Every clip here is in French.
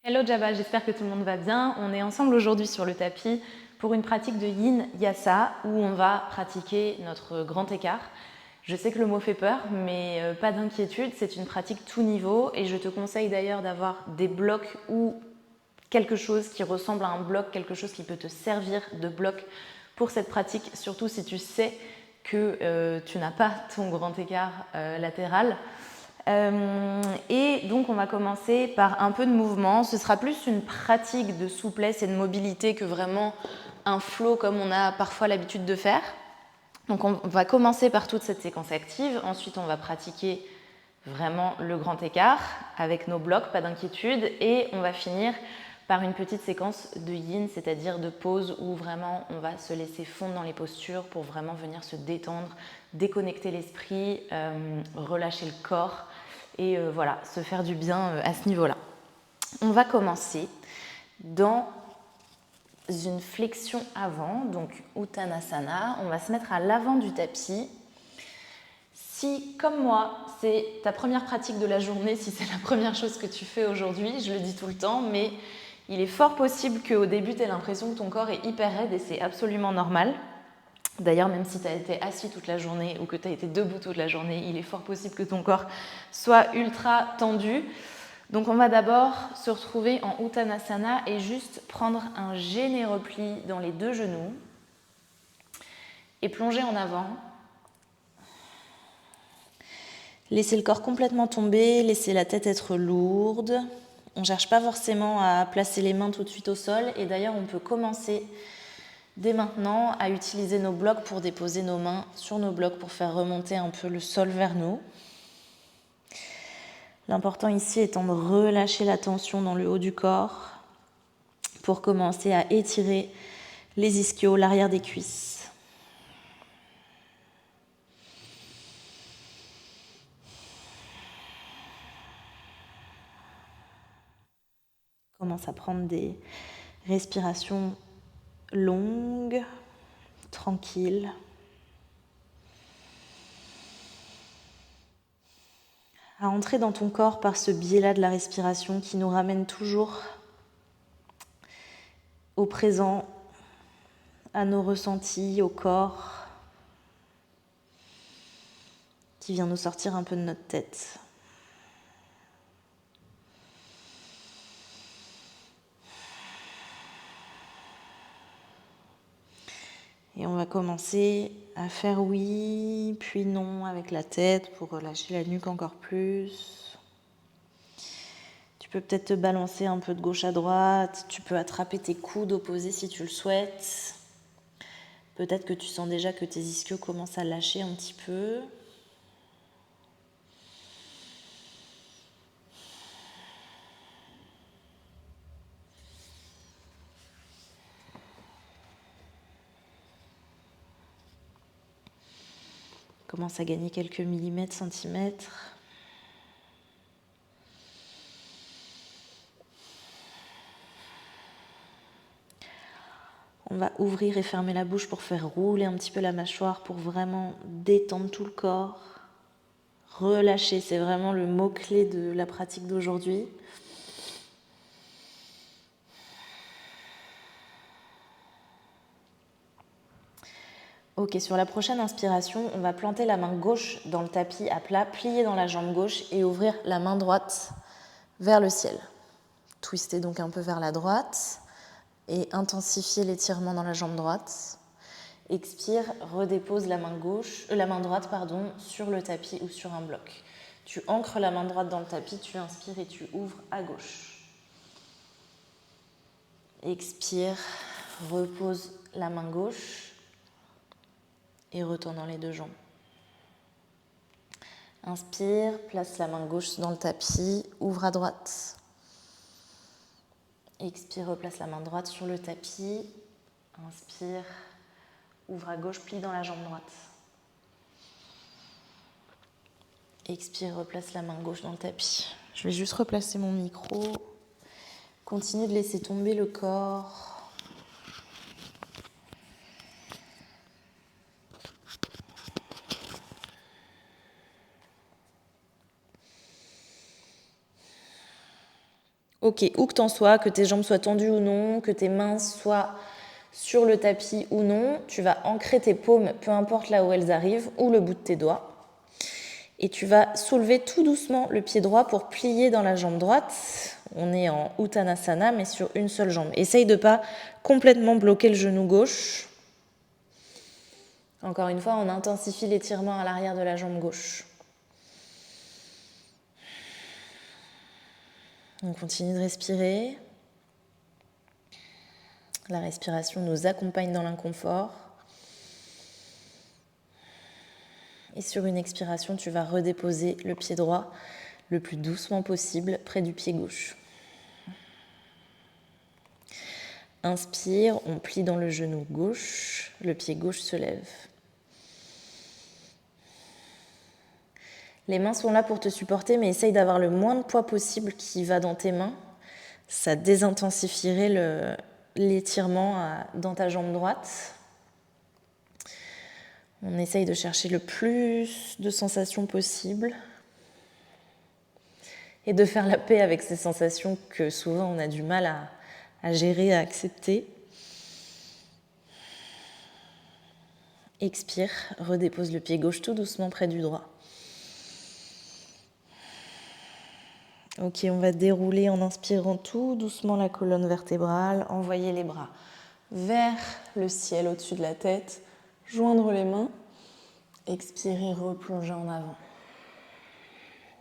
Hello Jabba, j'espère que tout le monde va bien. On est ensemble aujourd'hui sur le tapis pour une pratique de Yin Yasa où on va pratiquer notre grand écart. Je sais que le mot fait peur, mais pas d'inquiétude, c'est une pratique tout niveau et je te conseille d'ailleurs d'avoir des blocs ou quelque chose qui ressemble à un bloc, quelque chose qui peut te servir de bloc pour cette pratique, surtout si tu sais que tu n'as pas ton grand écart latéral. Et donc on va commencer par un peu de mouvement. Ce sera plus une pratique de souplesse et de mobilité que vraiment un flow comme on a parfois l'habitude de faire. Donc on va commencer par toute cette séquence active. Ensuite on va pratiquer vraiment le grand écart avec nos blocs, pas d'inquiétude. Et on va finir par une petite séquence de yin, c'est-à-dire de pause où vraiment on va se laisser fondre dans les postures pour vraiment venir se détendre, déconnecter l'esprit, relâcher le corps et voilà, se faire du bien à ce niveau-là. On va commencer dans une flexion avant, donc Uttanasana. On va se mettre à l'avant du tapis. Si, comme moi, c'est ta première pratique de la journée, si c'est la première chose que tu fais aujourd'hui, je le dis tout le temps, mais il est fort possible qu'au début, tu aies l'impression que ton corps est hyper raide et c'est absolument normal. D'ailleurs, même si tu as été assis toute la journée ou que tu as été debout toute la journée, il est fort possible que ton corps soit ultra tendu. Donc on va d'abord se retrouver en Uttanasana et juste prendre un généreux pli dans les deux genoux et plonger en avant. Laissez le corps complètement tomber, laissez la tête être lourde. On ne cherche pas forcément à placer les mains tout de suite au sol et d'ailleurs on peut commencer dès maintenant à utiliser nos blocs pour déposer nos mains sur nos blocs pour faire remonter un peu le sol vers nous. L'important ici étant de relâcher la tension dans le haut du corps pour commencer à étirer les ischios, l'arrière des cuisses. Commence à prendre des respirations longues, tranquilles. À entrer dans ton corps par ce biais-là de la respiration qui nous ramène toujours au présent, à nos ressentis, au corps, qui vient nous sortir un peu de notre tête. Et on va commencer à faire oui, puis non avec la tête pour relâcher la nuque encore plus. Tu peux peut-être te balancer un peu de gauche à droite, tu peux attraper tes coudes opposés si tu le souhaites. Peut-être que tu sens déjà que tes ischios commencent à lâcher un petit peu. Commence à gagner quelques millimètres, centimètres. On va ouvrir et fermer la bouche pour faire rouler un petit peu la mâchoire, pour vraiment détendre tout le corps. Relâcher, c'est vraiment le mot-clé de la pratique d'aujourd'hui. Ok, sur la prochaine inspiration, on va planter la main gauche dans le tapis à plat, plier dans la jambe gauche et ouvrir la main droite vers le ciel. Twister donc un peu vers la droite et intensifier l'étirement dans la jambe droite. Expire, redépose la main droite sur le tapis ou sur un bloc. Tu ancres la main droite dans le tapis, tu inspires et tu ouvres à gauche. Expire, repose la main gauche et retourne dans les deux jambes. Inspire, place la main gauche dans le tapis, ouvre à droite. Expire, replace la main droite sur le tapis. Inspire, ouvre à gauche, plie dans la jambe droite. Expire, replace la main gauche dans le tapis. Je vais juste replacer mon micro. Continue de laisser tomber le corps. Ok, où que t'en sois, que tes jambes soient tendues ou non, que tes mains soient sur le tapis ou non, tu vas ancrer tes paumes, peu importe là où elles arrivent, ou le bout de tes doigts. Et tu vas soulever tout doucement le pied droit pour plier dans la jambe droite. On est en Uttanasana, mais sur une seule jambe. Essaye de ne pas complètement bloquer le genou gauche. Encore une fois, on intensifie l'étirement à l'arrière de la jambe gauche. On continue de respirer. La respiration nous accompagne dans l'inconfort. Et sur une expiration, tu vas redéposer le pied droit le plus doucement possible près du pied gauche. Inspire, on plie dans le genou gauche, le pied gauche se lève. Les mains sont là pour te supporter, mais essaye d'avoir le moins de poids possible qui va dans tes mains. Ça désintensifierait l'étirement dans ta jambe droite. On essaye de chercher le plus de sensations possible et de faire la paix avec ces sensations que souvent on a du mal à gérer, à accepter. Expire, redépose le pied gauche tout doucement près du droit. Ok, on va dérouler en inspirant tout doucement la colonne vertébrale, envoyer les bras vers le ciel au-dessus de la tête, joindre les mains, expirer, replonger en avant.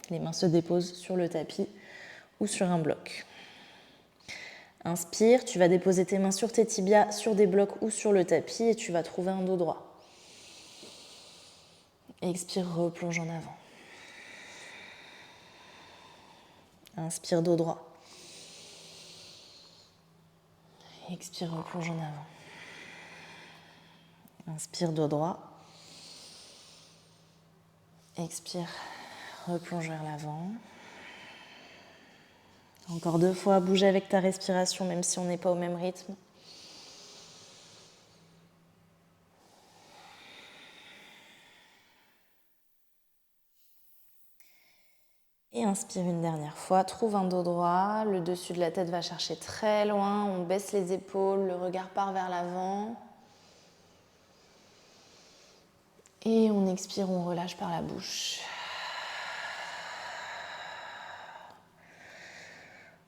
Les mains se déposent sur le tapis ou sur un bloc. Inspire, tu vas déposer tes mains sur tes tibias, sur des blocs ou sur le tapis et tu vas trouver un dos droit. Expire, replonge en avant. Inspire, dos droit. Expire, replonge en avant. Inspire, dos droit. Expire, replonge vers l'avant. Encore 2 fois, bouge avec ta respiration, même si on n'est pas au même rythme. Et inspire une dernière fois, trouve un dos droit, le dessus de la tête va chercher très loin, on baisse les épaules, le regard part vers l'avant. Et on expire, on relâche par la bouche.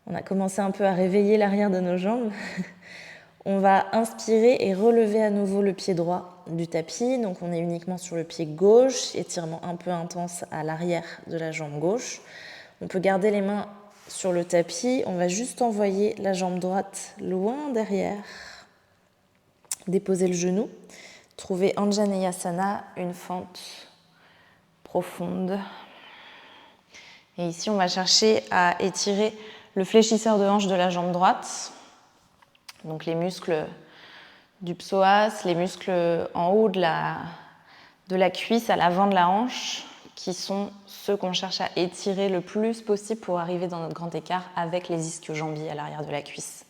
On a commencé un peu à réveiller l'arrière de nos jambes. On va inspirer et relever à nouveau le pied droit du tapis. Donc on est uniquement sur le pied gauche, étirement un peu intense à l'arrière de la jambe gauche. On peut garder les mains sur le tapis. On va juste envoyer la jambe droite loin derrière. Déposer le genou. Trouver Anjaneyasana, une fente profonde. Et ici, on va chercher à étirer le fléchisseur de hanche de la jambe droite. Donc les muscles du psoas, les muscles en haut de la cuisse à l'avant de la hanche, qui sont ceux qu'on cherche à étirer le plus possible pour arriver dans notre grand écart avec les ischio-jambiers à l'arrière de la cuisse.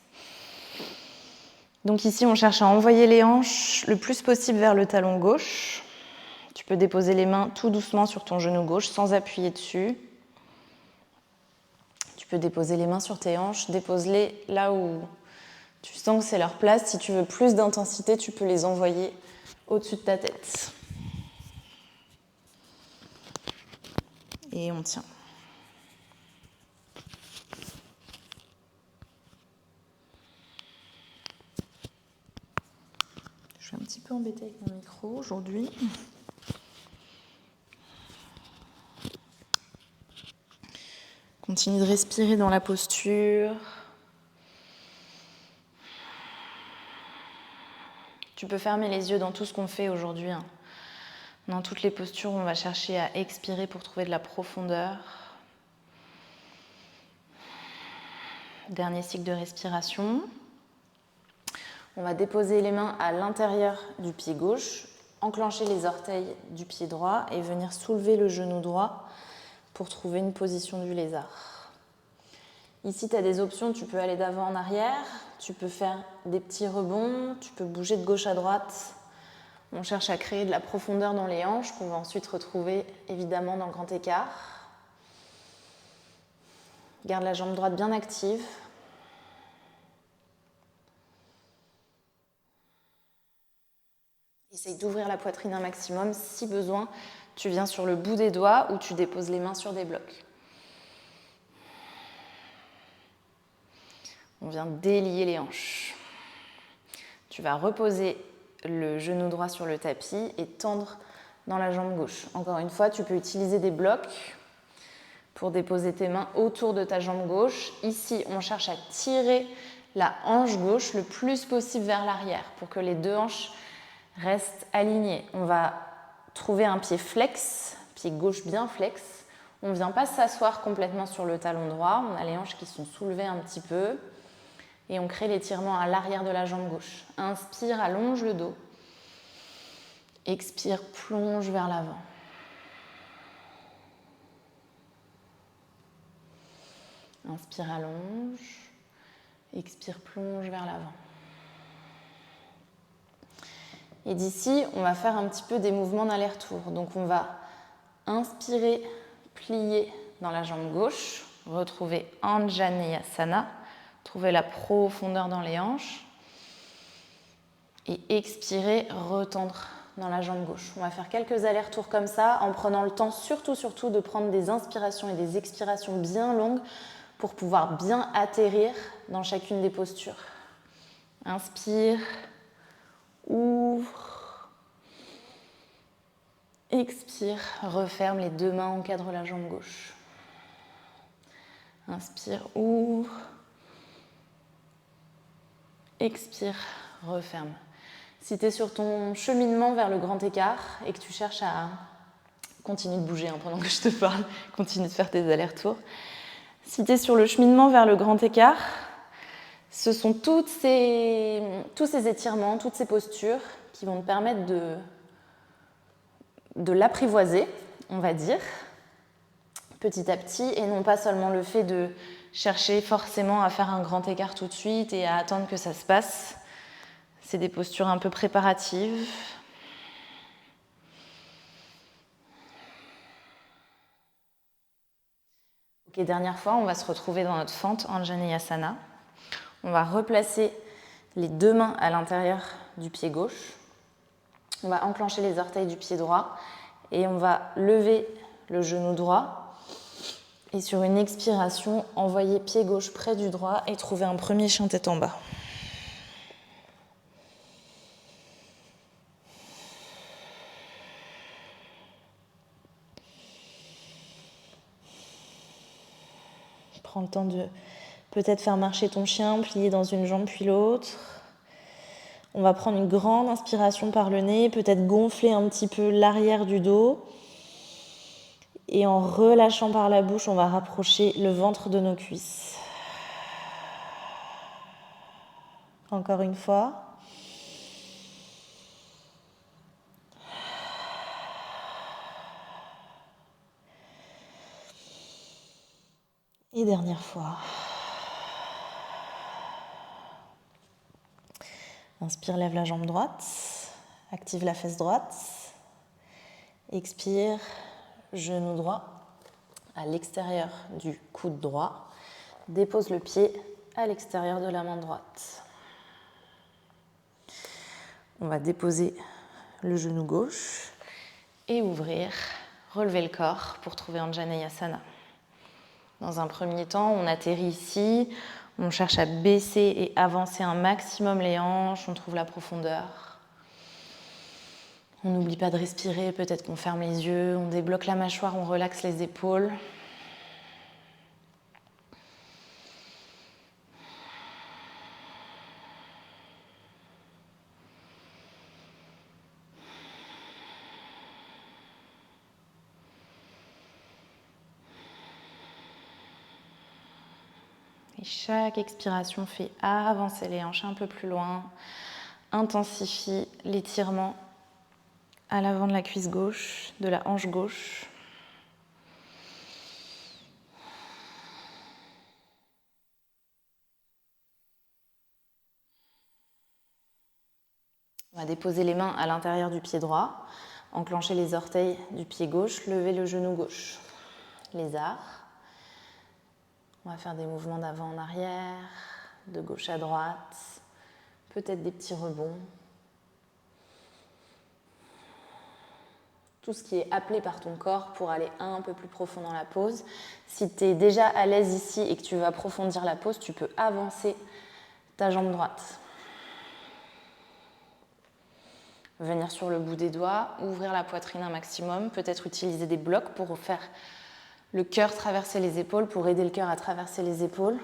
Donc ici, on cherche à envoyer les hanches le plus possible vers le talon gauche. Tu peux déposer les mains tout doucement sur ton genou gauche sans appuyer dessus. Tu peux déposer les mains sur tes hanches, dépose-les là où tu sens que c'est leur place. Si tu veux plus d'intensité, tu peux les envoyer au-dessus de ta tête. Et on tient. Je suis un petit peu embêtée avec mon micro aujourd'hui. Continue de respirer dans la posture. Tu peux fermer les yeux dans tout ce qu'on fait aujourd'hui. Dans toutes les postures, on va chercher à expirer pour trouver de la profondeur. Dernier cycle de respiration. On va déposer les mains à l'intérieur du pied gauche, enclencher les orteils du pied droit et venir soulever le genou droit pour trouver une position du lézard. Ici, tu as des options, tu peux aller d'avant en arrière, tu peux faire des petits rebonds, tu peux bouger de gauche à droite. On cherche à créer de la profondeur dans les hanches qu'on va ensuite retrouver évidemment dans le grand écart. Garde la jambe droite bien active. Essaye d'ouvrir la poitrine un maximum. Si besoin, tu viens sur le bout des doigts ou tu déposes les mains sur des blocs. On vient délier les hanches. Tu vas reposer le genou droit sur le tapis et tendre dans la jambe gauche. Encore une fois, tu peux utiliser des blocs pour déposer tes mains autour de ta jambe gauche. Ici, on cherche à tirer la hanche gauche le plus possible vers l'arrière pour que les deux hanches restent alignées. On va trouver un pied flex, pied gauche bien flex. On ne vient pas s'asseoir complètement sur le talon droit. On a les hanches qui sont soulevées un petit peu. Et on crée l'étirement à l'arrière de la jambe gauche. Inspire, allonge le dos. Expire, plonge vers l'avant. Inspire, allonge. Expire, plonge vers l'avant. Et d'ici, on va faire un petit peu des mouvements d'aller-retour. Donc on va inspirer, plier dans la jambe gauche, retrouver Anjaneyasana, trouver la profondeur dans les hanches. Et expirer, retendre dans la jambe gauche. On va faire quelques allers-retours comme ça, en prenant le temps surtout de prendre des inspirations et des expirations bien longues pour pouvoir bien atterrir dans chacune des postures. Inspire, ouvre, expire, referme, les deux mains encadrent la jambe gauche. Inspire, ouvre, expire, referme. Si tu es sur ton cheminement vers le grand écart et que tu cherches à continuer de bouger pendant que je te parle, continue de faire tes allers-retours. Si tu es sur le cheminement vers le grand écart, ce sont tous ces étirements, toutes ces postures qui vont te permettre de l'apprivoiser, on va dire, petit à petit, et non pas seulement le fait de chercher forcément à faire un grand écart tout de suite et à attendre que ça se passe. C'est des postures un peu préparatives. Ok, dernière fois, on va se retrouver dans notre fente Anjaneyasana. On va replacer les deux mains à l'intérieur du pied gauche. On va enclencher les orteils du pied droit et on va lever le genou droit. Et sur une expiration, envoyer pied gauche près du droit et trouver un premier chien tête en bas. Prends le temps de peut-être faire marcher ton chien, plier dans une jambe puis l'autre. On va prendre une grande inspiration par le nez, peut-être gonfler un petit peu l'arrière du dos. Et en relâchant par la bouche, on va rapprocher le ventre de nos cuisses. Encore une fois. Et dernière fois. Inspire, lève la jambe droite. Active la fesse droite. Expire, genou droit à l'extérieur du coude droit. Dépose le pied à l'extérieur de la main droite. On va déposer le genou gauche et ouvrir, relever le corps pour trouver Anjaneyasana. Dans un premier temps, on atterrit ici, on cherche à baisser et avancer un maximum les hanches, on trouve la profondeur. On n'oublie pas de respirer, peut-être qu'on ferme les yeux, on débloque la mâchoire, on relaxe les épaules. Et chaque expiration fait avancer les hanches un peu plus loin, intensifie l'étirement à l'avant de la cuisse gauche, de la hanche gauche. On va déposer les mains à l'intérieur du pied droit, enclencher les orteils du pied gauche, lever le genou gauche. Lézard. On va faire des mouvements d'avant en arrière, de gauche à droite, peut-être des petits rebonds. Tout ce qui est appelé par ton corps pour aller un peu plus profond dans la pose. Si tu es déjà à l'aise ici et que tu veux approfondir la pose, tu peux avancer ta jambe droite. Venir sur le bout des doigts, ouvrir la poitrine un maximum, peut-être utiliser des blocs pour faire le cœur traverser les épaules, pour aider le cœur à traverser les épaules.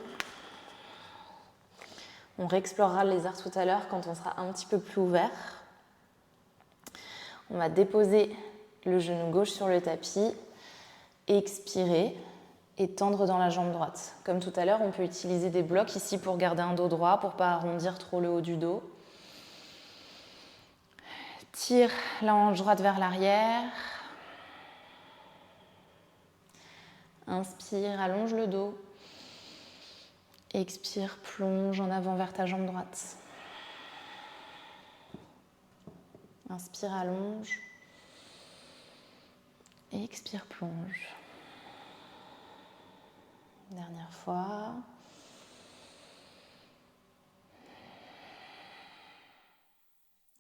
On réexplorera le lézard tout à l'heure quand on sera un petit peu plus ouvert. On va déposer le genou gauche sur le tapis, expirer et tendre dans la jambe droite. Comme tout à l'heure, on peut utiliser des blocs ici pour garder un dos droit, pour ne pas arrondir trop le haut du dos. Tire la hanche droite vers l'arrière. Inspire, allonge le dos. Expire, plonge en avant vers ta jambe droite. Inspire, allonge. Et expire, plonge. Dernière fois.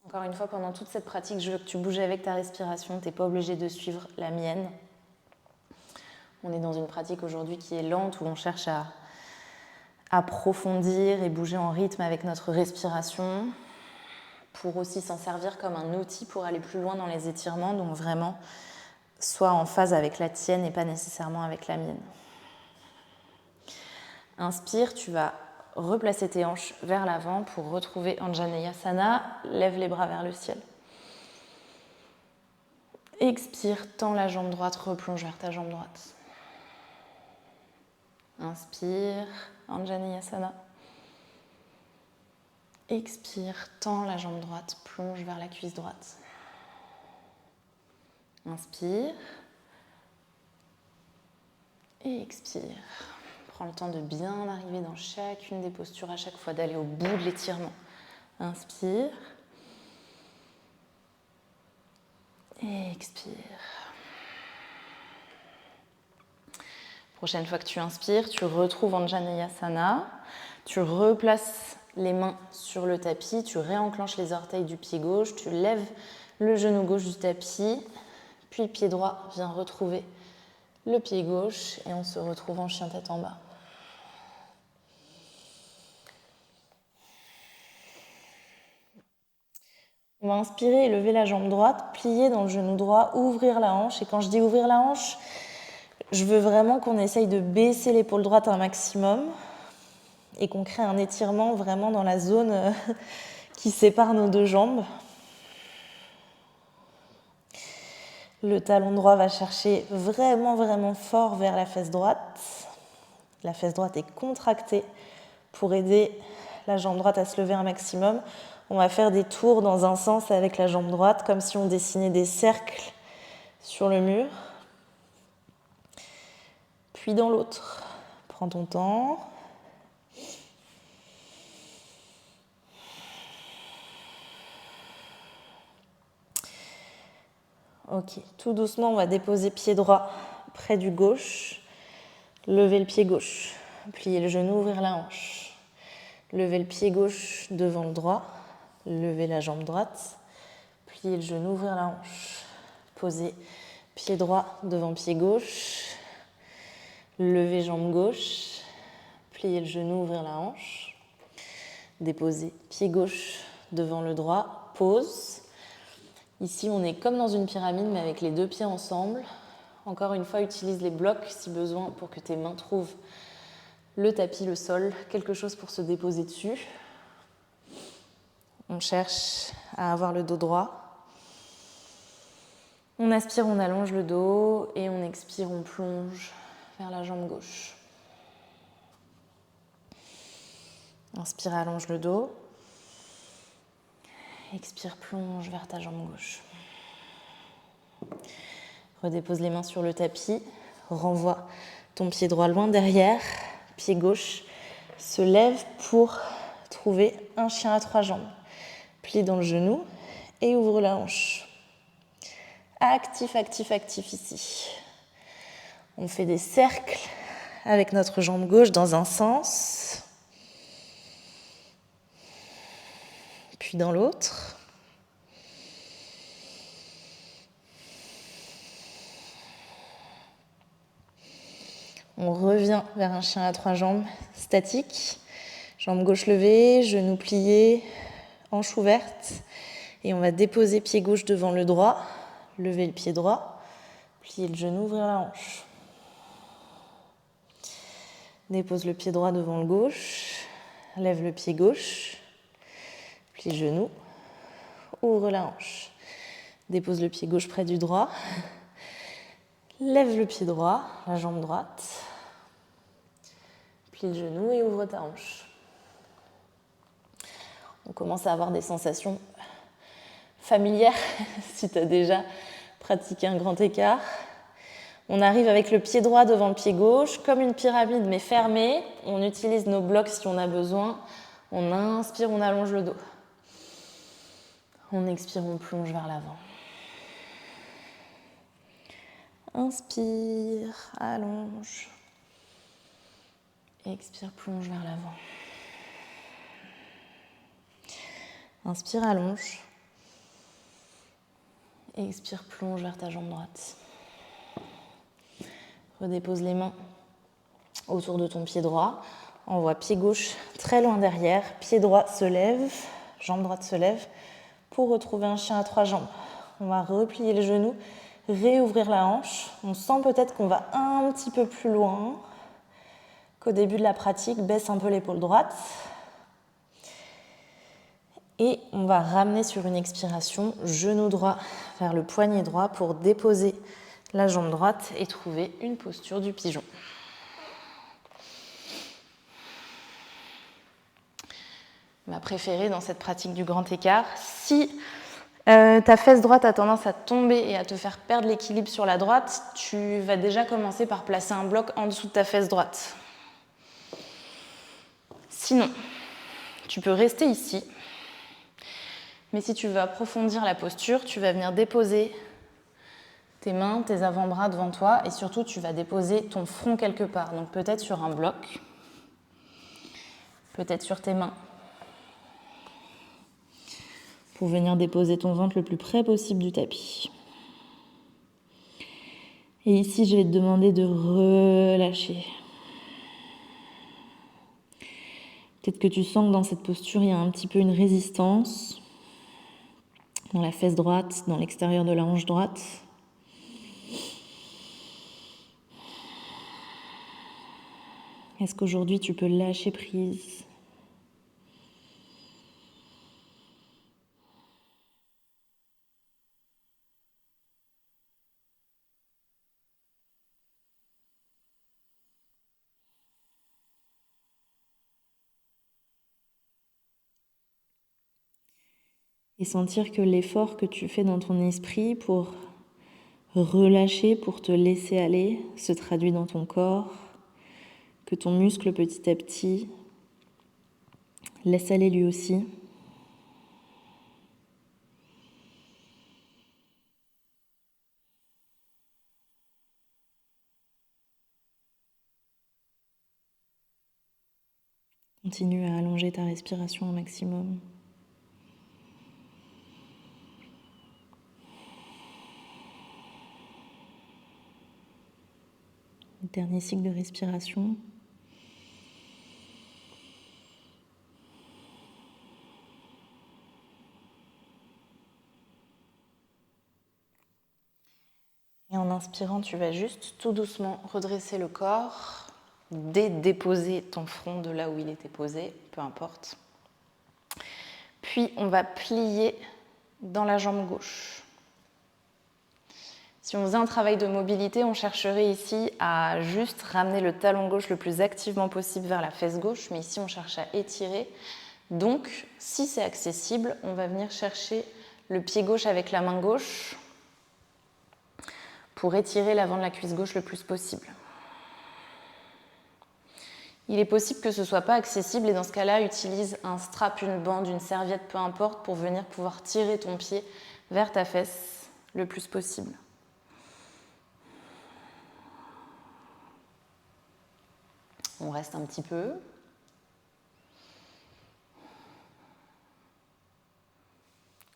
Encore une fois, pendant toute cette pratique, je veux que tu bouges avec ta respiration. Tu n'es pas obligé de suivre la mienne. On est dans une pratique aujourd'hui qui est lente, où on cherche à approfondir et bouger en rythme avec notre respiration, pour aussi s'en servir comme un outil pour aller plus loin dans les étirements, donc vraiment soit en phase avec la tienne et pas nécessairement avec la mienne. Inspire, tu vas replacer tes hanches vers l'avant pour retrouver Anjaneyasana. Lève les bras vers le ciel. Expire, tends la jambe droite, replonge vers ta jambe droite. Inspire, Anjaneyasana. Expire, tends la jambe droite, plonge vers la cuisse droite. Inspire. Et expire. Prends le temps de bien arriver dans chacune des postures, à chaque fois d'aller au bout de l'étirement. Inspire. Et expire. Prochaine fois que tu inspires, tu retrouves Anjaneyasana. Tu replaces les mains sur le tapis, tu réenclenches les orteils du pied gauche, tu lèves le genou gauche du tapis, puis le pied droit vient retrouver le pied gauche et on se retrouve en chien tête en bas. On va inspirer et lever la jambe droite, plier dans le genou droit, ouvrir la hanche. Et quand je dis ouvrir la hanche, je veux vraiment qu'on essaye de baisser l'épaule droite un maximum et qu'on crée un étirement vraiment dans la zone qui sépare nos deux jambes. Le talon droit va chercher vraiment, vraiment fort vers la fesse droite. La fesse droite est contractée pour aider la jambe droite à se lever un maximum. On va faire des tours dans un sens avec la jambe droite, comme si on dessinait des cercles sur le mur. Puis dans l'autre. Prends ton temps. Ok, tout doucement, on va déposer pied droit près du gauche. Lever le pied gauche. Plier le genou, ouvrir la hanche. Lever le pied gauche devant le droit. Lever la jambe droite. Plier le genou, ouvrir la hanche. Poser pied droit devant pied gauche. Lever jambe gauche. Plier le genou, ouvrir la hanche. Déposer pied gauche devant le droit. Pause. Ici, on est comme dans une pyramide, mais avec les deux pieds ensemble. Encore une fois, utilise les blocs si besoin pour que tes mains trouvent le tapis, le sol, quelque chose pour se déposer dessus. On cherche à avoir le dos droit. On aspire, on allonge le dos et on expire, on plonge vers la jambe gauche. Inspire, allonge le dos. Expire, plonge vers ta jambe gauche. Redépose les mains sur le tapis. Renvoie ton pied droit loin derrière. Pied gauche se lève pour trouver un chien à trois jambes. Plie dans le genou et ouvre la hanche. Actif, actif, actif ici. On fait des cercles avec notre jambe gauche dans un sens, puis dans l'autre. On revient vers un chien à 3 jambes statique. Jambe gauche levée, genou plié, hanche ouverte. Et on va déposer pied gauche devant le droit, lever le pied droit, plier le genou, ouvrir la hanche. Dépose le pied droit devant le gauche, lève le pied gauche, plie le genou, ouvre la hanche. Dépose le pied gauche près du droit, lève le pied droit, la jambe droite, plie le genou et ouvre ta hanche. On commence à avoir des sensations familière, si tu as déjà pratiqué un grand écart. On arrive avec le pied droit devant le pied gauche, comme une pyramide mais fermée. On utilise nos blocs si on a besoin. On inspire, on allonge le dos. On expire, on plonge vers l'avant. Inspire, allonge. Expire, plonge vers l'avant. Inspire, allonge. Expire, plonge vers ta jambe droite. Redépose les mains autour de ton pied droit. Envoie pied gauche très loin derrière. Pied droit se lève, jambe droite se lève pour retrouver un chien à 3 jambes. On va replier le genou, réouvrir la hanche. On sent peut-être qu'on va un petit peu plus loin qu'au début de la pratique. Baisse un peu l'épaule droite. Et on va ramener sur une expiration, genou droit vers le poignet droit pour déposer la jambe droite et trouver une posture du pigeon. Ma préférée dans cette pratique du grand écart, si ta fesse droite a tendance à tomber et à te faire perdre l'équilibre sur la droite, tu vas déjà commencer par placer un bloc en dessous de ta fesse droite. Sinon, tu peux rester ici. Mais si tu veux approfondir la posture, tu vas venir déposer tes mains, tes avant-bras devant toi et surtout tu vas déposer ton front quelque part. Donc peut-être sur un bloc, peut-être sur tes mains. Pour venir déposer ton ventre le plus près possible du tapis. Et ici, je vais te demander de relâcher. Peut-être que tu sens que dans cette posture, il y a un petit peu une résistance. Dans la fesse droite, dans l'extérieur de la hanche droite. Est-ce qu'aujourd'hui tu peux lâcher prise ? Et sentir que l'effort que tu fais dans ton esprit pour relâcher, pour te laisser aller, se traduit dans ton corps, que ton muscle petit à petit laisse aller lui aussi. Continue à allonger ta respiration au maximum. Dernier cycle de respiration. Et en inspirant, tu vas juste tout doucement redresser le corps, déposer ton front de là où il était posé, peu importe. Puis on va plier dans la jambe gauche. Si on faisait un travail de mobilité, on chercherait ici à juste ramener le talon gauche le plus activement possible vers la fesse gauche, mais ici on cherche à étirer. Donc, si c'est accessible, on va venir chercher le pied gauche avec la main gauche pour étirer l'avant de la cuisse gauche le plus possible. Il est possible que ce ne soit pas accessible et dans ce cas-là, utilise un strap, une bande, une serviette, peu importe, pour venir pouvoir tirer ton pied vers ta fesse le plus possible. On reste un petit peu.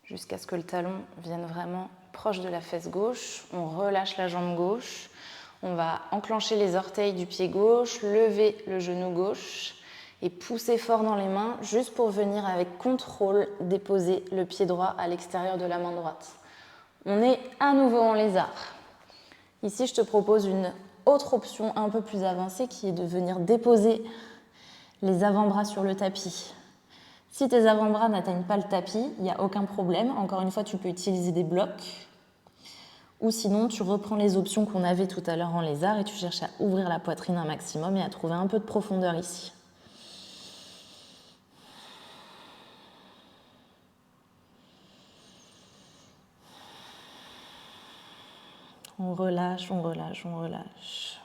Jusqu'à ce que le talon vienne vraiment proche de la fesse gauche. On relâche la jambe gauche. On va enclencher les orteils du pied gauche, lever le genou gauche et pousser fort dans les mains juste pour venir avec contrôle déposer le pied droit à l'extérieur de la main droite. On est à nouveau en lézard. Ici, je te propose une autre option un peu plus avancée qui est de venir déposer les avant-bras sur le tapis. Si tes avant-bras n'atteignent pas le tapis, il n'y a aucun problème. Encore une fois, tu peux utiliser des blocs. Ou sinon, tu reprends les options qu'on avait tout à l'heure en lézard et tu cherches à ouvrir la poitrine un maximum et à trouver un peu de profondeur ici. On relâche, on relâche, on relâche.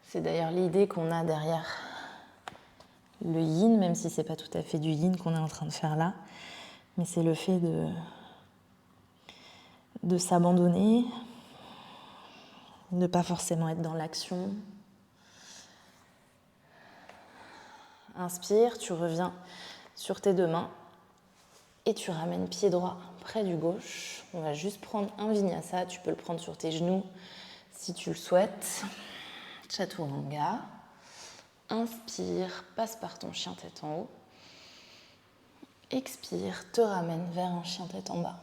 C'est d'ailleurs l'idée qu'on a derrière le yin, même si ce n'est pas tout à fait du yin qu'on est en train de faire là, mais c'est le fait de s'abandonner, de ne pas forcément être dans l'action. Inspire, tu reviens sur tes deux mains et tu ramènes pied droit près du gauche. On va juste prendre un vinyasa, tu peux le prendre sur tes genoux si tu le souhaites. Chaturanga. Inspire, passe par ton chien tête en haut. Expire, te ramène vers un chien tête en bas.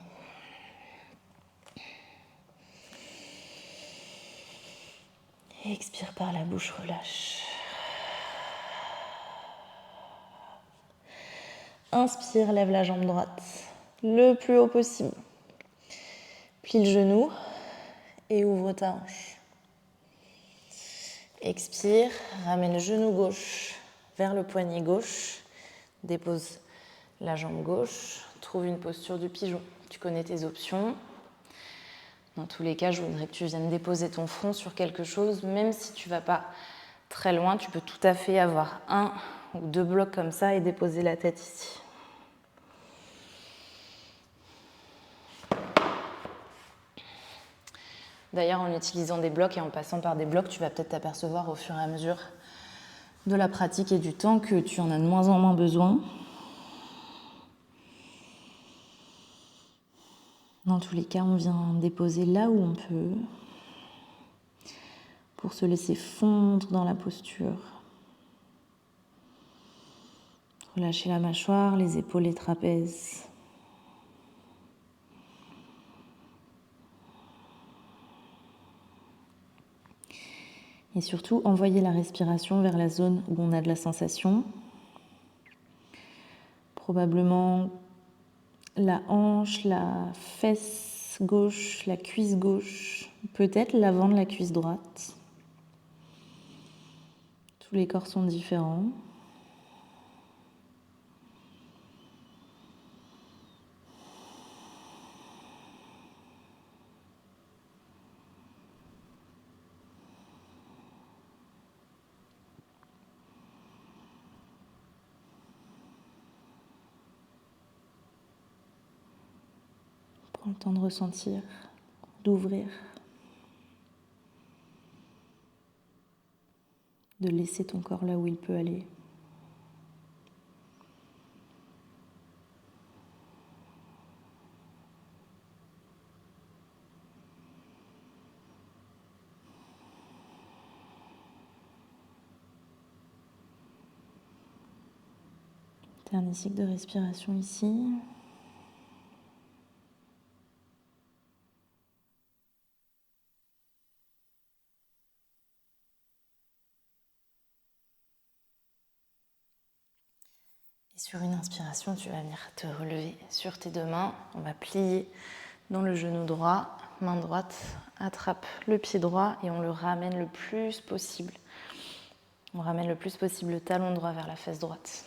Expire par la bouche, relâche. Inspire, lève la jambe droite le plus haut possible. Plie le genou et ouvre ta hanche. Expire, ramène le genou gauche vers le poignet gauche. Dépose la jambe gauche. Trouve une posture du pigeon. Tu connais tes options. Dans tous les cas, je voudrais que tu viennes déposer ton front sur quelque chose. Même si tu ne vas pas très loin, tu peux tout à fait avoir un ou deux blocs comme ça et déposer la tête ici. D'ailleurs, en utilisant des blocs et en passant par des blocs, tu vas peut-être t'apercevoir au fur et à mesure de la pratique et du temps que tu en as de moins en moins besoin. Dans tous les cas, on vient déposer là où on peut pour se laisser fondre dans la posture. Relâchez la mâchoire, les épaules, les trapèzes. Et surtout, envoyez la respiration vers la zone où on a de la sensation. Probablement la hanche, la fesse gauche, la cuisse gauche, peut-être l'avant de la cuisse droite. Tous les corps sont différents. Prends le temps de ressentir, d'ouvrir, de laisser ton corps là où il peut aller. Dernier cycle de respiration ici. Et sur une inspiration, tu vas venir te relever sur tes deux mains. On va plier dans le genou droit, main droite, attrape le pied droit et on le ramène le plus possible. On ramène le plus possible le talon droit vers la fesse droite.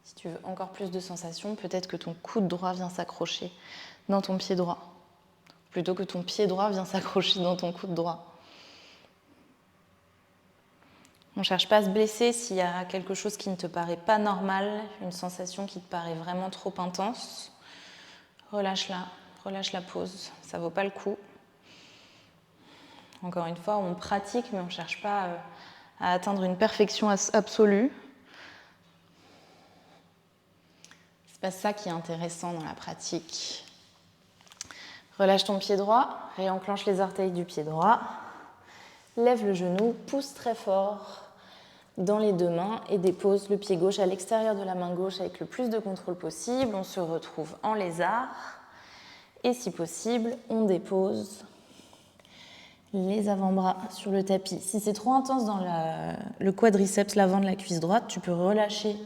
Si tu veux encore plus de sensations, peut-être que ton coude droit vient s'accrocher dans ton pied droit, plutôt que ton pied droit vient s'accrocher dans ton coude droit. On ne cherche pas à se blesser s'il y a quelque chose qui ne te paraît pas normal, une sensation qui te paraît vraiment trop intense. Relâche-la, relâche la pause, ça ne vaut pas le coup. Encore une fois, on pratique, mais on ne cherche pas à atteindre une perfection absolue. C'est pas ça qui est intéressant dans la pratique. Relâche ton pied droit, réenclenche les orteils du pied droit. Lève le genou, pousse très fort dans les deux mains et dépose le pied gauche à l'extérieur de la main gauche avec le plus de contrôle possible. On se retrouve en lézard et si possible, on dépose les avant-bras sur le tapis. Si c'est trop intense dans le quadriceps, l'avant de la cuisse droite, tu peux relâcher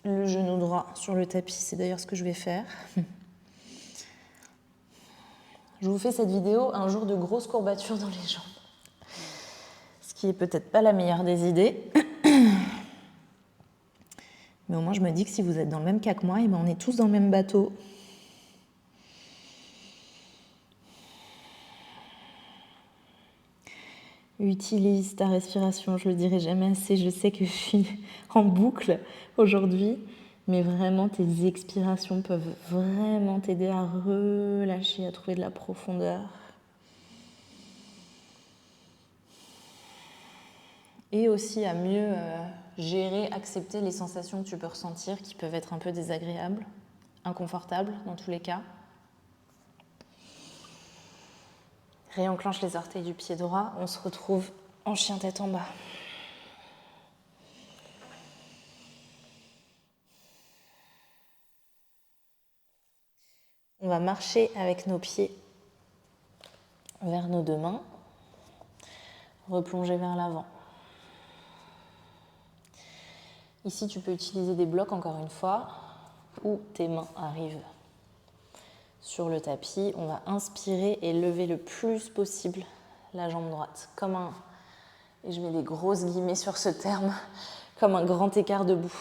le genou droit sur le tapis. C'est d'ailleurs ce que je vais faire. Je vous fais cette vidéo un jour de grosses courbatures dans les jambes. Ce qui est peut-être pas la meilleure des idées. Mais au moins, je me dis que si vous êtes dans le même cas que moi, on est tous dans le même bateau. Utilise ta respiration, je le dirai jamais assez. Je sais que je suis en boucle aujourd'hui, mais vraiment, tes expirations peuvent vraiment t'aider à relâcher, à trouver de la profondeur. Et aussi à mieux gérer, accepter les sensations que tu peux ressentir qui peuvent être un peu désagréables, inconfortables dans tous les cas. Réenclenche les orteils du pied droit, on se retrouve en chien tête en bas. On va marcher avec nos pieds vers nos deux mains, replonger vers l'avant. Ici, tu peux utiliser des blocs encore une fois, où tes mains arrivent sur le tapis. On va inspirer et lever le plus possible la jambe droite, comme un, et je mets des grosses guillemets sur ce terme, comme un grand écart debout.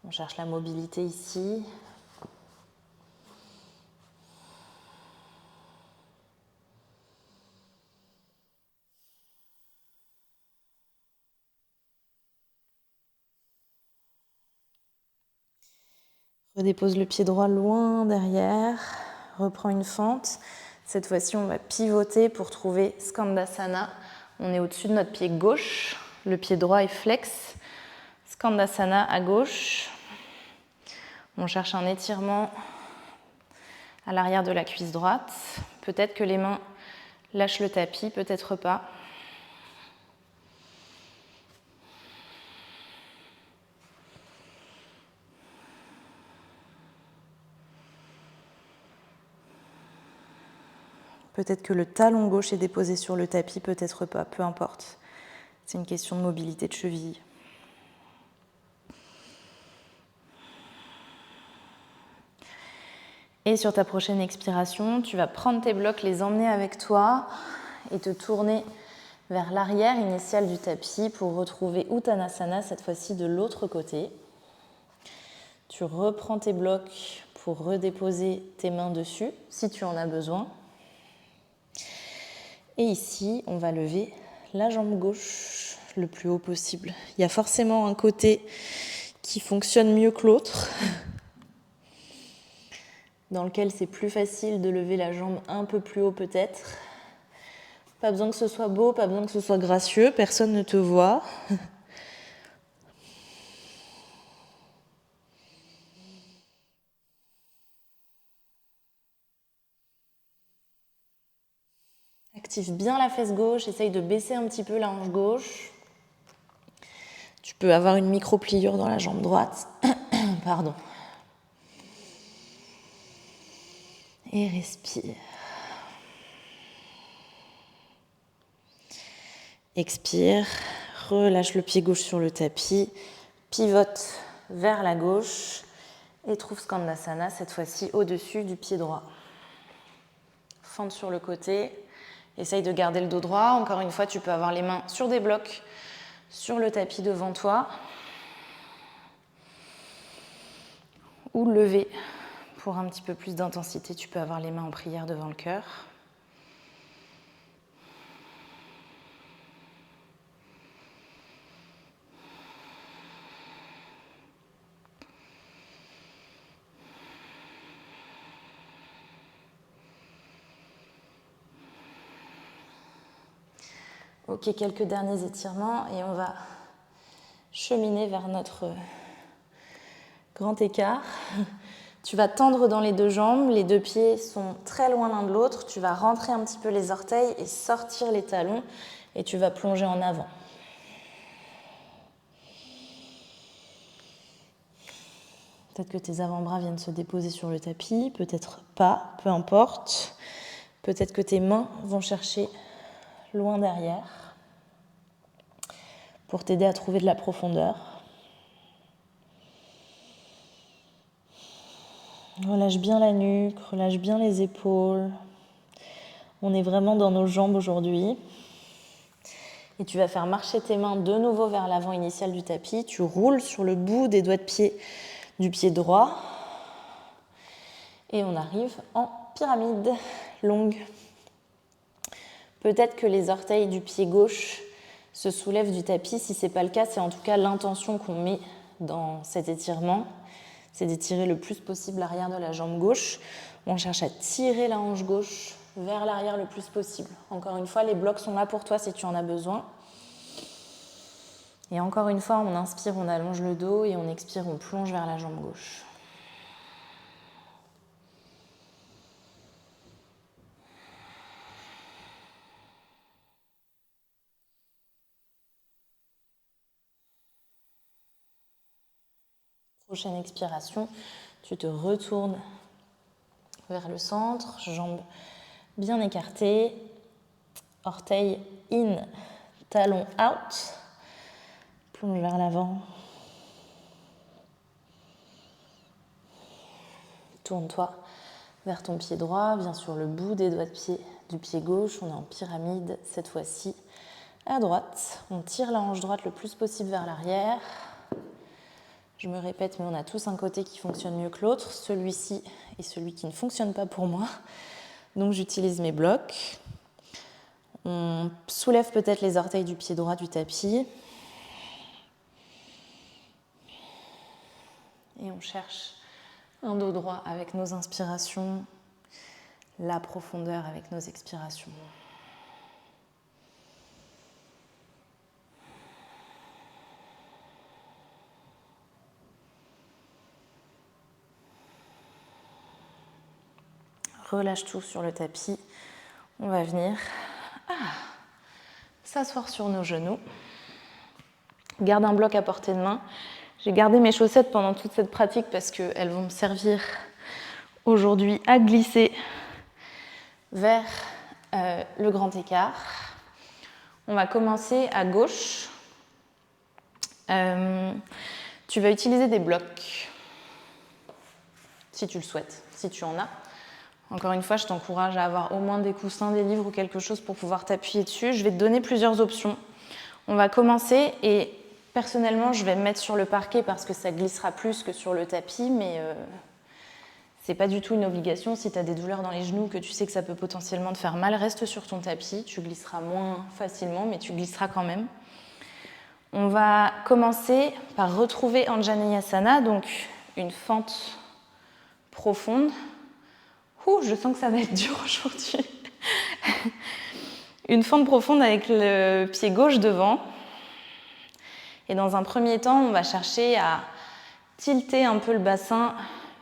On cherche la mobilité ici. Redépose le pied droit loin derrière, reprends une fente. Cette fois-ci, on va pivoter pour trouver Skandasana. On est au-dessus de notre pied gauche, le pied droit est flex. Skandasana à gauche. On cherche un étirement à l'arrière de la cuisse droite. Peut-être que les mains lâchent le tapis, peut-être pas. Peut-être que le talon gauche est déposé sur le tapis, peut-être pas, peu importe. C'est une question de mobilité de cheville. Et sur ta prochaine expiration, tu vas prendre tes blocs, les emmener avec toi et te tourner vers l'arrière initiale du tapis pour retrouver Uttanasana, cette fois-ci de l'autre côté. Tu reprends tes blocs pour redéposer tes mains dessus, si tu en as besoin. Et ici, on va lever la jambe gauche le plus haut possible. Il y a forcément un côté qui fonctionne mieux que l'autre, dans lequel c'est plus facile de lever la jambe un peu plus haut peut-être. Pas besoin que ce soit beau, pas besoin que ce soit gracieux, personne ne te voit. Active bien la fesse gauche, essaye de baisser un petit peu la hanche gauche. Tu peux avoir une micro-pliure dans la jambe droite. Pardon. Et respire. Expire, relâche le pied gauche sur le tapis, pivote vers la gauche et trouve Skandasana, cette fois-ci au-dessus du pied droit. Fente sur le côté, essaye de garder le dos droit. Encore une fois, tu peux avoir les mains sur des blocs, sur le tapis devant toi, ou lever pour un petit peu plus d'intensité. Tu peux avoir les mains en prière devant le cœur. Ok, quelques derniers étirements et on va cheminer vers notre grand écart. Tu vas tendre dans les deux jambes, les deux pieds sont très loin l'un de l'autre. Tu vas rentrer un petit peu les orteils et sortir les talons et tu vas plonger en avant. Peut-être que tes avant-bras viennent se déposer sur le tapis, peut-être pas, peu importe. Peut-être que tes mains vont chercher loin derrière pour t'aider à trouver de la profondeur. Relâche bien la nuque, relâche bien les épaules. On est vraiment dans nos jambes aujourd'hui. Et tu vas faire marcher tes mains de nouveau vers l'avant initial du tapis. Tu roules sur le bout des doigts de pied du pied droit. Et on arrive en pyramide longue. Peut-être que les orteils du pied gauche se soulèvent du tapis. Si ce n'est pas le cas, c'est en tout cas l'intention qu'on met dans cet étirement. C'est d'étirer le plus possible l'arrière de la jambe gauche. On cherche à tirer la hanche gauche vers l'arrière le plus possible. Encore une fois, les blocs sont là pour toi si tu en as besoin. Et encore une fois, on inspire, on allonge le dos et on expire, on plonge vers la jambe gauche. Prochaine expiration, tu te retournes vers le centre, jambes bien écartées, orteils in, talons out, plonge vers l'avant. Tourne-toi vers ton pied droit, bien sûr le bout des doigts de pied du pied gauche, on est en pyramide cette fois-ci à droite. On tire la hanche droite le plus possible vers l'arrière. Je me répète, mais on a tous un côté qui fonctionne mieux que l'autre. Celui-ci est celui qui ne fonctionne pas pour moi. Donc j'utilise mes blocs. On soulève peut-être les orteils du pied droit du tapis. Et on cherche un dos droit avec nos inspirations, la profondeur avec nos expirations. Relâche tout sur le tapis. On va venir s'asseoir sur nos genoux. Garde un bloc à portée de main. J'ai gardé mes chaussettes pendant toute cette pratique parce qu'elles vont me servir aujourd'hui à glisser vers le grand écart. On va commencer à gauche. Tu vas utiliser des blocs si tu le souhaites, si tu en as. Encore une fois, je t'encourage à avoir au moins des coussins, des livres ou quelque chose pour pouvoir t'appuyer dessus. Je vais te donner plusieurs options. On va commencer et personnellement, je vais me mettre sur le parquet parce que ça glissera plus que sur le tapis, mais c'est pas du tout une obligation. Si tu as des douleurs dans les genoux, que tu sais que ça peut potentiellement te faire mal, reste sur ton tapis. Tu glisseras moins facilement, mais tu glisseras quand même. On va commencer par retrouver Anjaneyasana, donc une fente profonde. Je sens que ça va être dur aujourd'hui. Une fente profonde avec le pied gauche devant. Et dans un premier temps, on va chercher à tilter un peu le bassin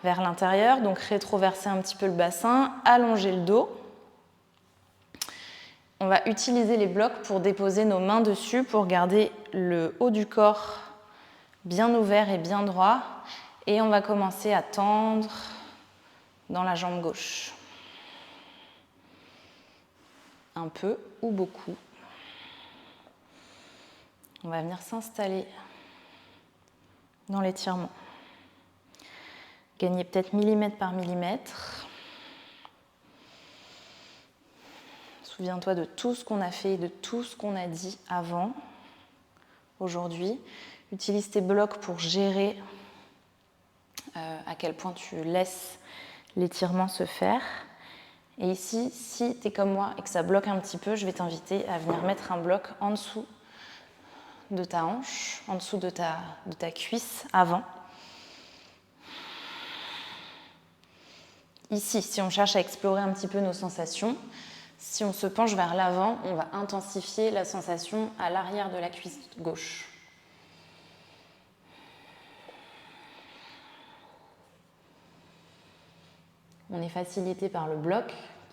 vers l'intérieur, donc rétroverser un petit peu le bassin, allonger le dos. On va utiliser les blocs pour déposer nos mains dessus pour garder le haut du corps bien ouvert et bien droit. Et on va commencer à tendre dans la jambe gauche. Un peu ou beaucoup. On va venir s'installer dans l'étirement. Gagner peut-être millimètre par millimètre. Souviens-toi de tout ce qu'on a fait, de tout ce qu'on a dit avant, aujourd'hui. Utilise tes blocs pour gérer à quel point tu laisses l'étirement se faire. Et ici, si tu es comme moi et que ça bloque un petit peu, je vais t'inviter à venir mettre un bloc en dessous de ta hanche, en dessous de ta cuisse avant. Ici, si on cherche à explorer un petit peu nos sensations, Si on se penche vers l'avant, on va intensifier la sensation à l'arrière de la cuisse gauche. On est facilité par le bloc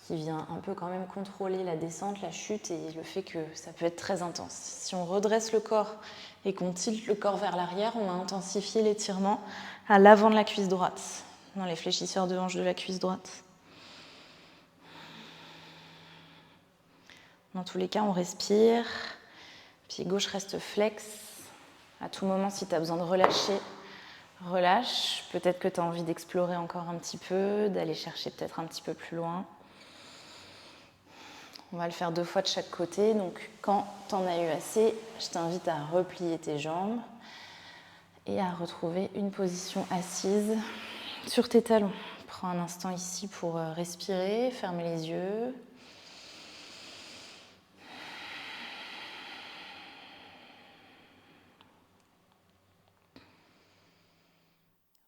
qui vient un peu quand même contrôler la descente, la chute et le fait que ça peut être très intense. Si on redresse le corps et qu'on tilte le corps vers l'arrière, on va intensifier l'étirement à l'avant de la cuisse droite, dans les fléchisseurs de hanche de la cuisse droite. Dans tous les cas, on respire. Pied gauche reste flex. À tout moment, si tu as besoin de relâcher, relâche. Peut-être que tu as envie d'explorer encore un petit peu, d'aller chercher peut-être un petit peu plus loin. On va le faire 2 fois de chaque côté. Donc, quand tu en as eu assez, je t'invite à replier tes jambes et à retrouver une position assise sur tes talons. Prends un instant ici pour respirer, fermer les yeux.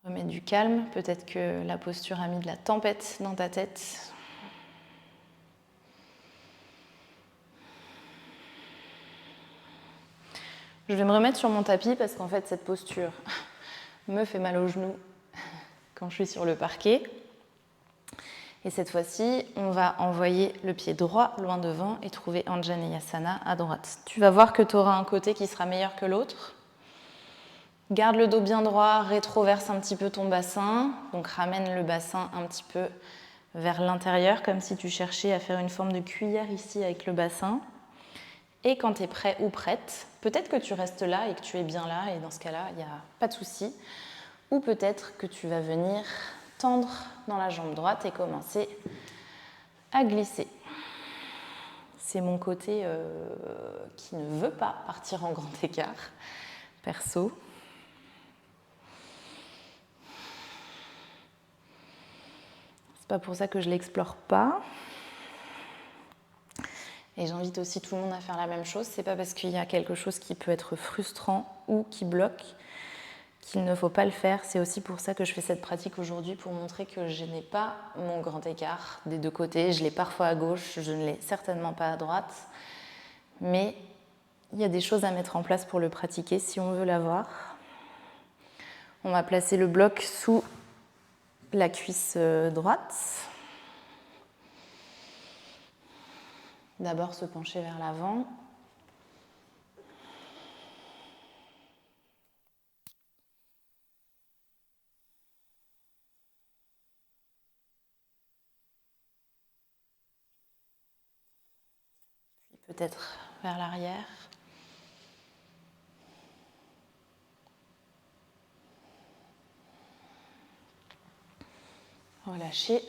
Remets du calme. Peut-être que la posture a mis de la tempête dans ta tête. Je vais me remettre sur mon tapis parce qu'en fait, cette posture me fait mal aux genoux quand je suis sur le parquet. Et cette fois-ci, on va envoyer le pied droit loin devant et trouver Anjaneyasana à droite. Tu vas voir que tu auras un côté qui sera meilleur que l'autre. Garde le dos bien droit, rétroverse un petit peu ton bassin. Donc ramène le bassin un petit peu vers l'intérieur, comme si tu cherchais à faire une forme de cuillère ici avec le bassin. Et quand tu es prêt ou prête, peut-être que tu restes là et que tu es bien là, et dans ce cas-là, il n'y a pas de souci. Ou peut-être que tu vas venir tendre dans la jambe droite et commencer à glisser. C'est mon côté qui ne veut pas partir en grand écart, perso. C'est pas pour ça que je l'explore pas. Et j'invite aussi tout le monde à faire la même chose. C'est pas parce qu'il y a quelque chose qui peut être frustrant ou qui bloque qu'il ne faut pas le faire. C'est aussi pour ça que je fais cette pratique aujourd'hui, pour montrer que je n'ai pas mon grand écart des 2 côtés. Je l'ai parfois à gauche, je ne l'ai certainement pas à droite. Mais il y a des choses à mettre en place pour le pratiquer si on veut l'avoir. On va placer le bloc sous la cuisse droite. D'abord se pencher vers l'avant. Puis peut-être vers l'arrière. Relâcher.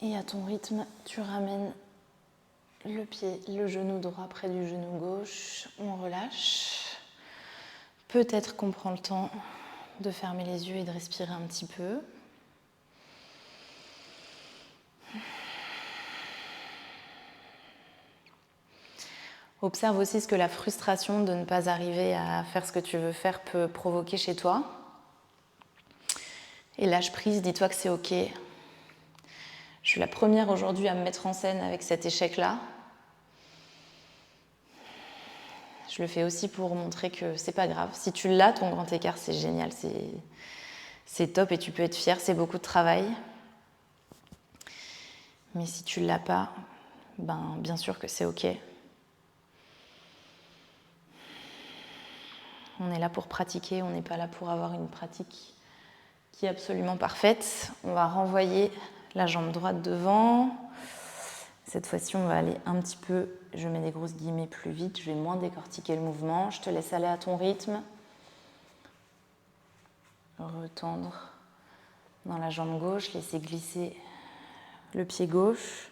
Et à ton rythme, tu ramènes le genou droit près du genou gauche. On relâche. Peut-être qu'on prend le temps de fermer les yeux et de respirer un petit peu. Observe aussi ce que la frustration de ne pas arriver à faire ce que tu veux faire peut provoquer chez toi. Et lâche prise, dis-toi que c'est ok. Je suis la première aujourd'hui à me mettre en scène avec cet échec-là. Je le fais aussi pour montrer que c'est pas grave. Si tu l'as, ton grand écart, c'est génial, c'est top et tu peux être fier, c'est beaucoup de travail. Mais si tu l'as pas, ben bien sûr que c'est ok. On est là pour pratiquer, on n'est pas là pour avoir une pratique qui est absolument parfaite. On va renvoyer la jambe droite devant. Cette fois-ci, on va aller un petit peu, je mets des grosses guillemets, plus vite. Je vais moins décortiquer le mouvement. Je te laisse aller à ton rythme. Retendre dans la jambe gauche, laisser glisser le pied gauche.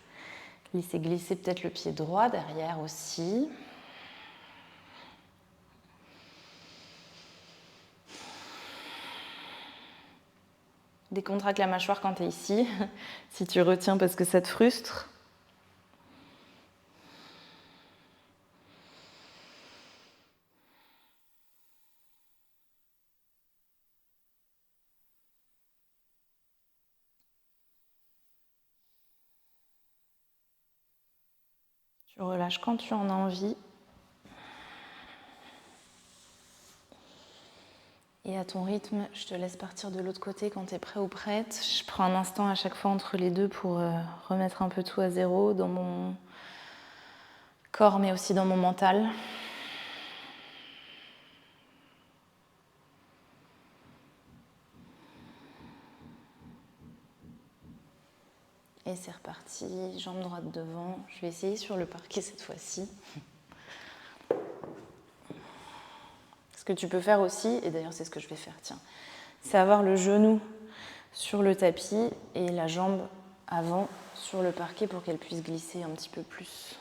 Laisser glisser peut-être le pied droit derrière aussi. Décontracte la mâchoire quand tu es ici, si tu retiens parce que ça te frustre. Tu relâches quand tu en as envie. Et à ton rythme, je te laisse partir de l'autre côté quand tu es prêt ou prête. Je prends un instant à chaque fois entre les deux pour remettre un peu tout à zéro dans mon corps mais aussi dans mon mental. Et c'est reparti, jambe droite devant. Je vais essayer sur le parquet cette fois-ci. Ce que tu peux faire aussi, et d'ailleurs c'est ce que je vais faire, tiens, c'est avoir le genou sur le tapis et la jambe avant sur le parquet pour qu'elle puisse glisser un petit peu plus.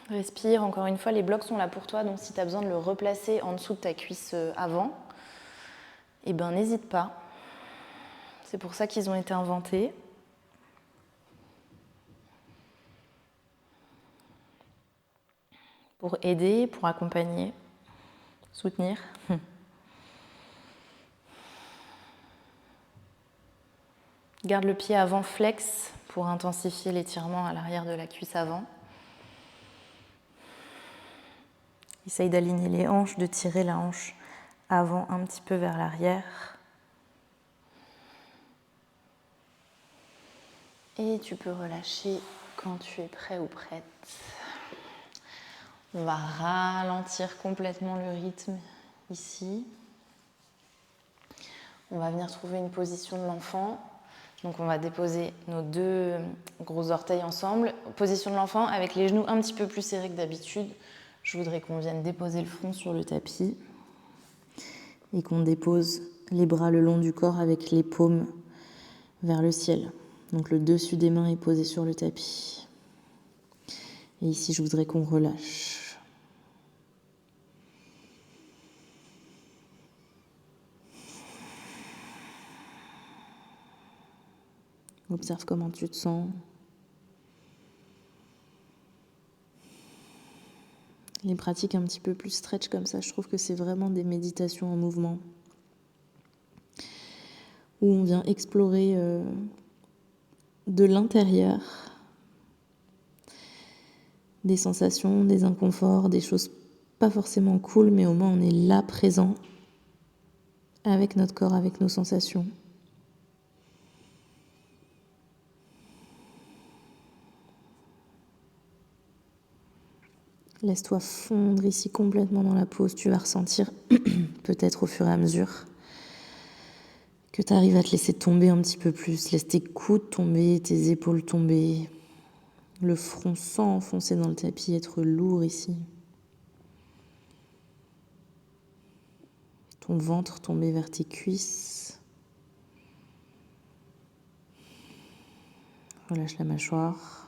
Respire, encore une fois, les blocs sont là pour toi, donc si tu as besoin de le replacer en dessous de ta cuisse avant, eh ben n'hésite pas. C'est pour ça qu'ils ont été inventés. Pour aider, pour accompagner, soutenir. Garde le pied avant flex pour intensifier l'étirement à l'arrière de la cuisse avant. Essaye d'aligner les hanches, de tirer la hanche avant un petit peu vers l'arrière. Et tu peux relâcher quand tu es prêt ou prête. On va ralentir complètement le rythme ici. On va venir trouver une position de l'enfant. Donc on va déposer nos deux gros orteils ensemble. Position de l'enfant avec les genoux un petit peu plus serrés que d'habitude. Je voudrais qu'on vienne déposer le front sur le tapis et qu'on dépose les bras le long du corps avec les paumes vers le ciel. Donc le dessus des mains est posé sur le tapis. Et ici, je voudrais qu'on relâche. Observe comment tu te sens. Les pratiques un petit peu plus stretch comme ça, je trouve que c'est vraiment des méditations en mouvement où on vient explorer de l'intérieur des sensations, des inconforts, des choses pas forcément cool, mais au moins on est là présent avec notre corps, avec nos sensations. Laisse-toi fondre ici complètement dans la pose. Tu vas ressentir, peut-être au fur et à mesure, que tu arrives à te laisser tomber un petit peu plus. Laisse tes coudes tomber, tes épaules tomber, le front sans enfoncer dans le tapis, être lourd ici. Ton ventre tomber vers tes cuisses. Relâche la mâchoire.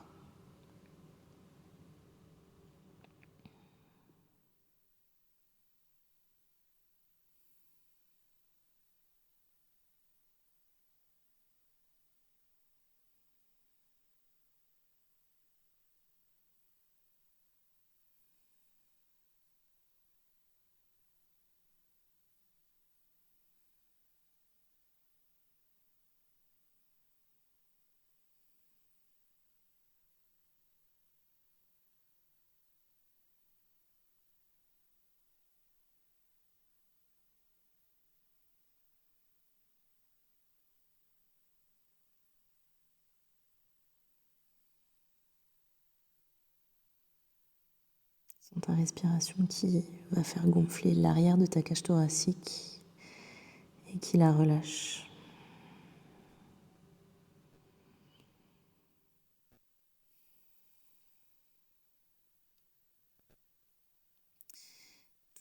Sens ta respiration qui va faire gonfler l'arrière de ta cage thoracique et qui la relâche.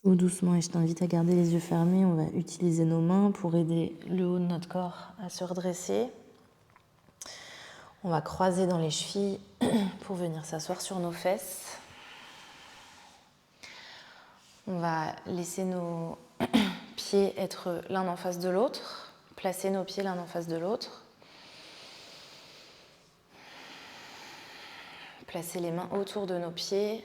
Tout doucement, et je t'invite à garder les yeux fermés. On va utiliser nos mains pour aider le haut de notre corps à se redresser. On va croiser dans les chevilles pour venir s'asseoir sur nos fesses. On va laisser nos pieds être l'un en face de l'autre, placer nos pieds l'un en face de l'autre. Placer les mains autour de nos pieds,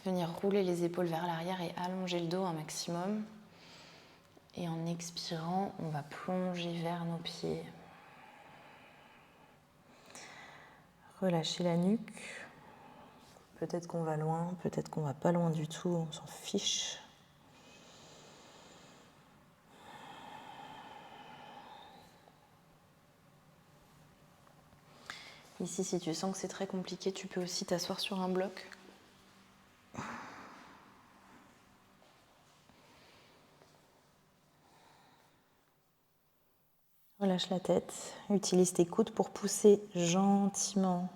venir rouler les épaules vers l'arrière et allonger le dos un maximum. Et en expirant, on va plonger vers nos pieds. Relâcher la nuque. Peut-être qu'on va loin, peut-être qu'on va pas loin du tout, on s'en fiche. Ici, si tu sens que c'est très compliqué, tu peux aussi t'asseoir sur un bloc. Relâche la tête, utilise tes coudes pour pousser gentiment,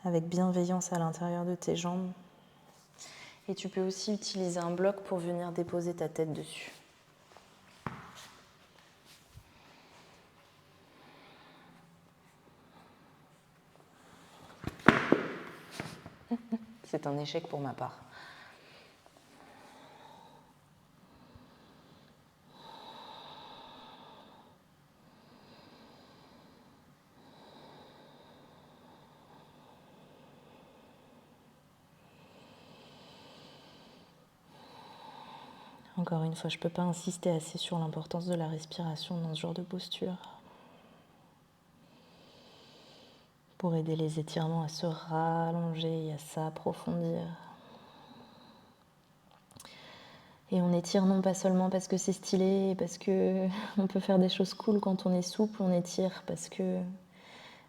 avec bienveillance à l'intérieur de tes jambes. Et tu peux aussi utiliser un bloc pour venir déposer ta tête dessus. C'est un échec pour ma part. Encore une fois, je ne peux pas insister assez sur l'importance de la respiration dans ce genre de posture. Pour aider les étirements à se rallonger et à s'approfondir. Et on étire non pas seulement parce que c'est stylé, parce qu'on peut faire des choses cool quand on est souple, on étire parce que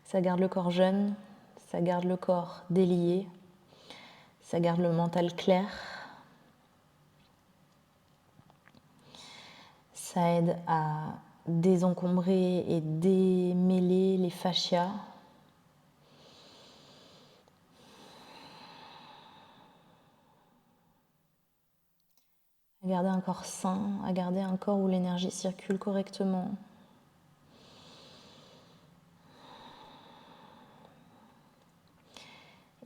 ça garde le corps jeune, ça garde le corps délié, ça garde le mental clair. Ça aide à désencombrer et démêler les fascias. À garder un corps sain, à garder un corps où l'énergie circule correctement.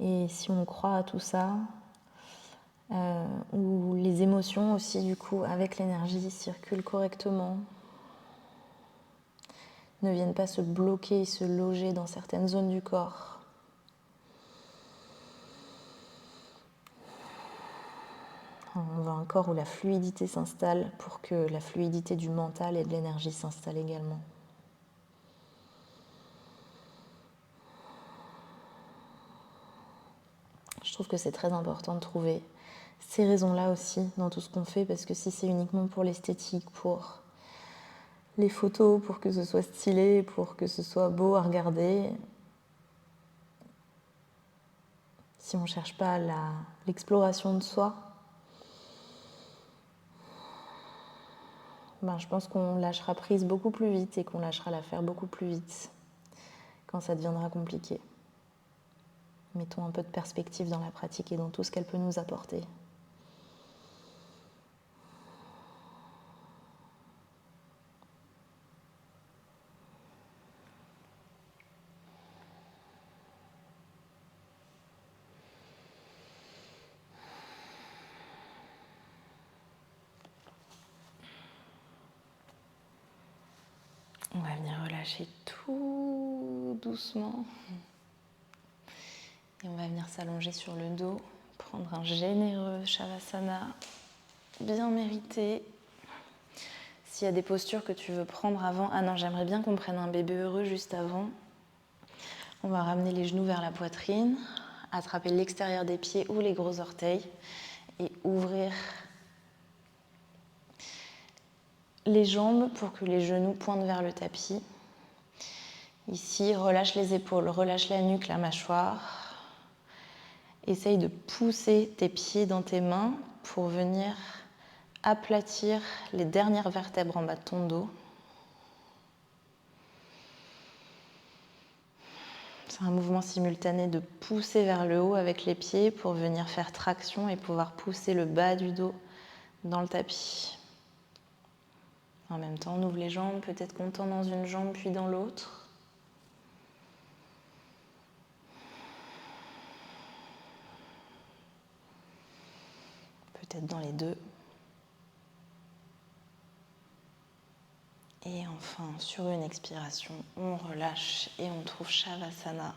Et si on croit à tout ça, où les émotions aussi du coup avec l'énergie circulent correctement, ne viennent pas se bloquer et se loger dans certaines zones du corps. On veut un corps où la fluidité s'installe pour que la fluidité du mental et de l'énergie s'installe également. Je trouve que c'est très important de trouver ces raisons-là aussi dans tout ce qu'on fait, parce que si c'est uniquement pour l'esthétique, pour les photos, pour que ce soit stylé, pour que ce soit beau à regarder, si on ne cherche pas l'exploration de soi, je pense qu'on lâchera prise beaucoup plus vite et qu'on lâchera l'affaire beaucoup plus vite quand ça deviendra compliqué. Mettons un peu de perspective dans la pratique et dans tout ce qu'elle peut nous apporter. On va venir relâcher tout doucement. Et on va venir s'allonger sur le dos, prendre un généreux Shavasana bien mérité. S'il y a des postures que tu veux prendre avant, ah non, j'aimerais bien qu'on prenne un bébé heureux juste avant. On va ramener les genoux vers la poitrine, attraper l'extérieur des pieds ou les gros orteils et ouvrir les jambes pour que les genoux pointent vers le tapis. Ici, relâche les épaules, relâche la nuque, la mâchoire. Essaye de pousser tes pieds dans tes mains pour venir aplatir les dernières vertèbres en bas de ton dos. C'est un mouvement simultané de pousser vers le haut avec les pieds pour venir faire traction et pouvoir pousser le bas du dos dans le tapis. En même temps, on ouvre les jambes, peut-être qu'on tend dans une jambe puis dans l'autre. Peut-être dans les deux. Et enfin, sur une expiration, on relâche et on trouve Shavasana.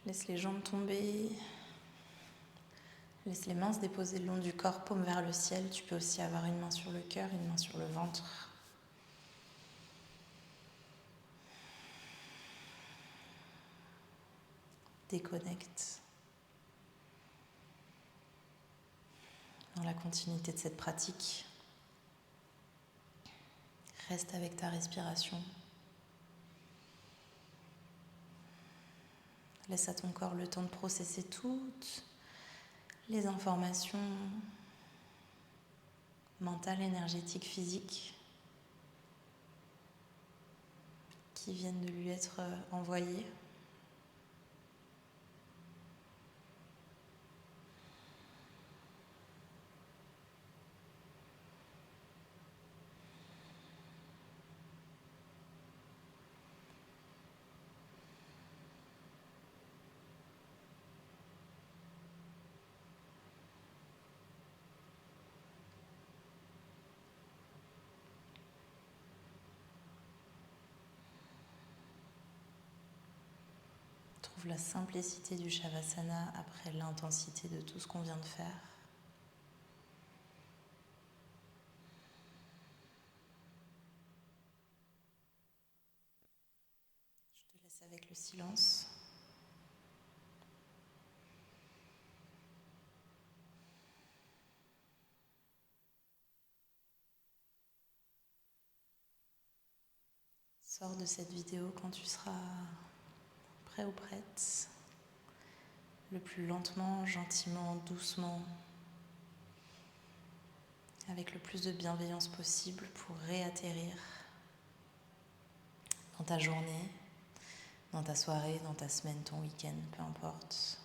Laisse les jambes tomber. Laisse les mains se déposer le long du corps, paume vers le ciel. Tu peux aussi avoir une main sur le cœur, une main sur le ventre. Déconnecte. Dans la continuité de cette pratique, reste avec ta respiration. Laisse à ton corps le temps de processer toutes les informations mentales, énergétiques, physiques qui viennent de lui être envoyées. Trouve la simplicité du Shavasana après l'intensité de tout ce qu'on vient de faire. Je te laisse avec le silence. Sors de cette vidéo quand tu seras prêt ou prête, le plus lentement, gentiment, doucement, avec le plus de bienveillance possible pour réatterrir dans ta journée, dans ta soirée, dans ta semaine, ton week-end, peu importe.